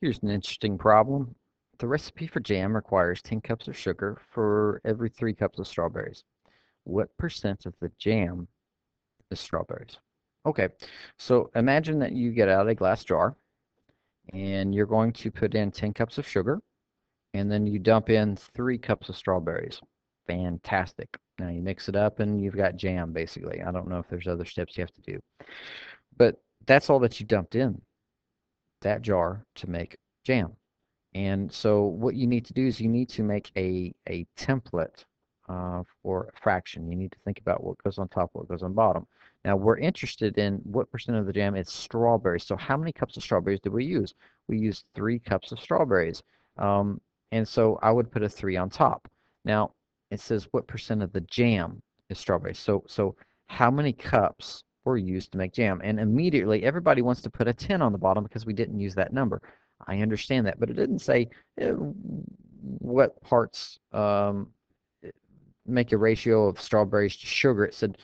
Here's an interesting problem. The recipe for jam requires 10 cups of sugar for every 3 cups of strawberries. What percent of the jam is strawberries? Okay, so imagine that you get out a glass jar and you're going to put in 10 cups of sugar and then you dump in 3 cups of strawberries. Fantastic. Now you mix it up and you've got jam basically. I don't know if there's other steps you have to do, but that's all that you dumped in that jar to make jam. And so what you need to do is you need to make a template for a fraction. You need to think about what goes on top, what goes on bottom. Now we're interested in what percent of the jam is strawberries. So how many cups of strawberries do we use? We use 3 cups of strawberries. Um, and so I would put a 3 on top. Now it says what percent of the jam is strawberries. So how many cups were used to make jam? And immediately everybody wants to put a 10 on the bottom because we didn't use that number. I understand that, but it didn't say what parts make a ratio of strawberries to sugar. It said,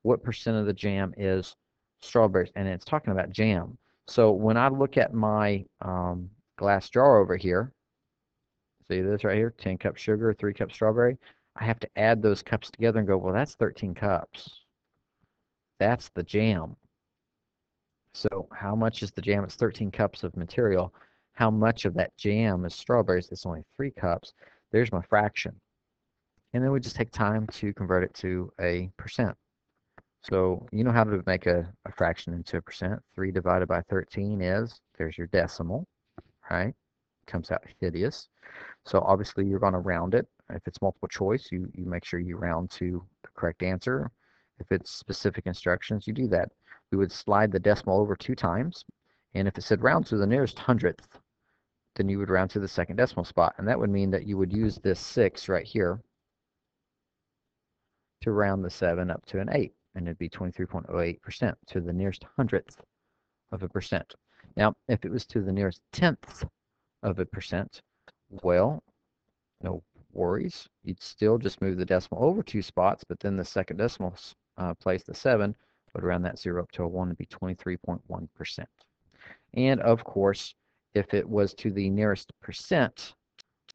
what percent of the jam is strawberries, and it's talking about jam. So when I look at my glass jar over here, see this right here, 10 cups sugar, 3 cups strawberry, I have to add those cups together and go, well, that's 13 cups. That's the jam. So how much is the jam? It's 13 cups of material. How much of that jam is strawberries? It's only 3 cups. There's my fraction. And then we just take time to convert it to a percent. So you know how to make a fraction into a percent. 3 divided by 13 is, there's your decimal, right? Comes out hideous. So obviously you're going to round it. If it's multiple choice, you make sure you round to the correct answer. If it's specific instructions, you do that. We would slide the decimal over 2 times, and if it said round to the nearest hundredth, then you would round to the second decimal spot, and that would mean that you would use this 6 right here to round the 7 up to an 8, and it'd be 23.08% to the nearest hundredth of a percent. Now, if it was to the nearest tenth of a percent, well, no worries. You'd still just move the decimal over 2 spots, but then the second decimal place, the 7, would round that 0 up to a 1 and be 23.1%. And of course, if it was to the nearest percent,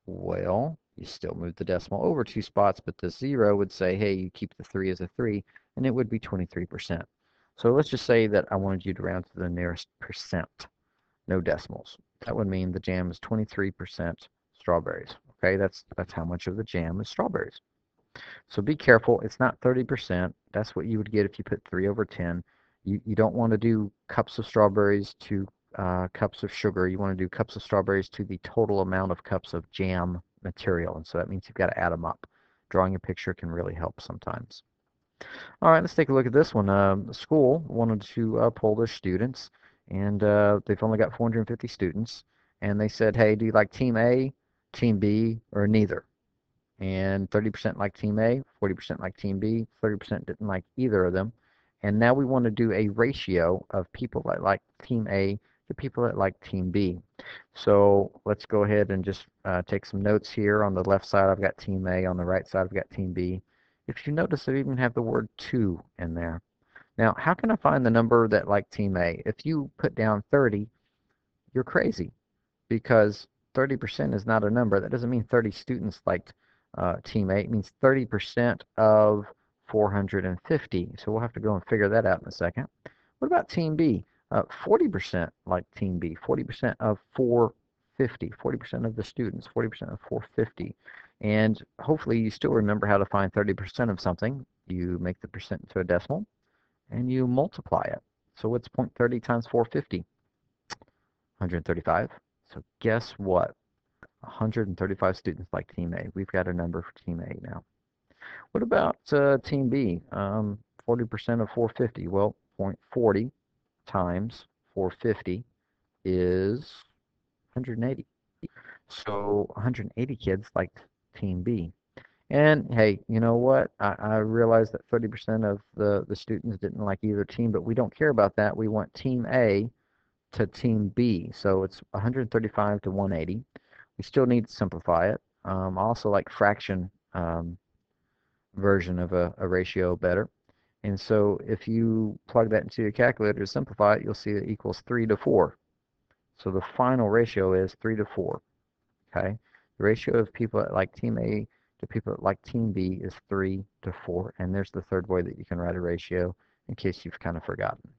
well, you still move the decimal over 2 spots, but the 0 would say, hey, you keep the 3 as a 3, and it would be 23%. So let's just say that I wanted you to round to the nearest percent, no decimals. That would mean the jam is 23% strawberries. Okay, that's how much of the jam is strawberries. So be careful. It's not 30%. That's what you would get if you put 3 over 10. You don't want to do cups of strawberries to cups of sugar. You want to do cups of strawberries to the total amount of cups of jam material. And so that means you've got to add them up. Drawing a picture can really help sometimes. All right, let's take a look at this one. The school wanted to poll their students, and they've only got 450 students. And they said, hey, do you like Team A, Team B, or neither? And 30% like Team A, 40% like Team B, 30% didn't like either of them. And now we want to do a ratio of people that like Team A to people that like Team B. So let's go ahead and just take some notes here. On the left side, I've got Team A. On the right side, I've got Team B. If you notice, I even have the word 2 in there. Now, how can I find the number that like Team A? If you put down 30, you're crazy because 30% is not a number. That doesn't mean 30 students liked Team A. It means 30% of 450. So we'll have to go and figure that out in a second. What about Team B? 40% like Team B. 40% of 450. 40% of the students. 40% of 450. And hopefully you still remember how to find 30% of something. You make the percent into a decimal, and you multiply it. So what's 0.30 times 450? 135. So guess what? 135 students like Team A. We've got a number for Team A now. What about Team B? 40% of 450. Well, 0.40 times 450 is 180. So 180 kids liked Team B. And hey, you know what? I realize that 30% of the students didn't like either team, but we don't care about that. We want Team A to Team B. So it's 135 to 180. We still need to simplify it. I also like fraction version of a ratio better. And so if you plug that into your calculator to simplify it, you'll see it equals 3 to 4. So the final ratio is 3 to 4. Okay? The ratio of people that like Team A to people that like Team B is 3 to 4. And there's the third way that you can write a ratio in case you've kind of forgotten.